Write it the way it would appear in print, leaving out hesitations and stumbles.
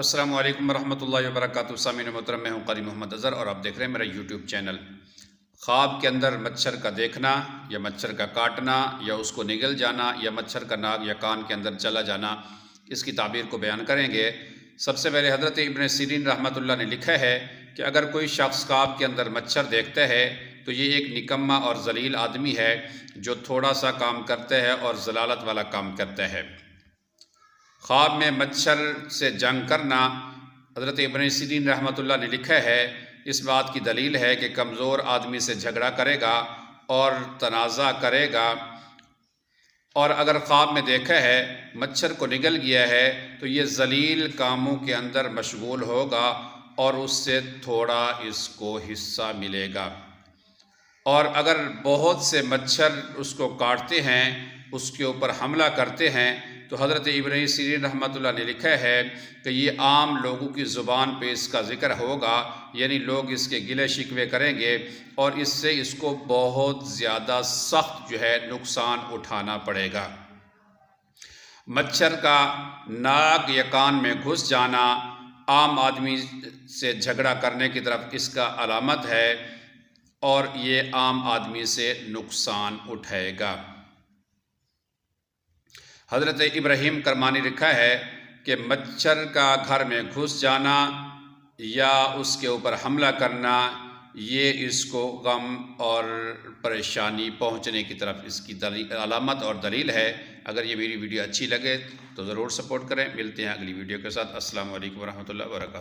السلام علیکم ورحمۃ اللہ وبرکاتہ۔ سامعین محترم، میں ہوں قاری محمد اظہر اور آپ دیکھ رہے ہیں میرا یوٹیوب چینل۔ خواب کے اندر مچھر کا دیکھنا یا مچھر کا کاٹنا یا اس کو نگل جانا یا مچھر کا ناک یا کان کے اندر چلا جانا، اس کی تعبیر کو بیان کریں گے۔ سب سے پہلے حضرت ابن سیرین رحمۃ اللہ نے لکھا ہے کہ اگر کوئی شخص خواب کے اندر مچھر دیکھتا ہے تو یہ ایک نکما اور ذلیل آدمی ہے جو تھوڑا سا کام کرتا ہے اور ضلالت والا کام کرتا ہے۔ خواب میں مچھر سے جنگ کرنا، حضرت ابن سیرین رحمۃ اللہ نے لکھا ہے، اس بات کی دلیل ہے کہ کمزور آدمی سے جھگڑا کرے گا اور تنازع کرے گا، اور اگر خواب میں دیکھا ہے مچھر کو نگل گیا ہے تو یہ ذلیل کاموں کے اندر مشغول ہوگا اور اس سے تھوڑا اس کو حصہ ملے گا۔ اور اگر بہت سے مچھر اس کو کاٹتے ہیں، اس کے اوپر حملہ کرتے ہیں، تو حضرت ابن سیرین رحمۃ اللہ نے لکھا ہے کہ یہ عام لوگوں کی زبان پہ اس کا ذکر ہوگا، یعنی لوگ اس کے گلے شکوے کریں گے اور اس سے اس کو بہت زیادہ سخت نقصان اٹھانا پڑے گا۔ مچھر کا ناک یا کان میں گھس جانا عام آدمی سے جھگڑا کرنے کی طرف اس کا علامت ہے اور یہ عام آدمی سے نقصان اٹھائے گا۔ حضرت ابراہیم کرمانی لکھا ہے کہ مچھر کا گھر میں گھس جانا یا اس کے اوپر حملہ کرنا، یہ اس کو غم اور پریشانی پہنچنے کی طرف اس کی علامت اور دلیل ہے۔ اگر یہ میری ویڈیو اچھی لگے تو ضرور سپورٹ کریں۔ ملتے ہیں اگلی ویڈیو کے ساتھ۔ السلام علیکم ورحمۃ اللہ وبرکاتہ۔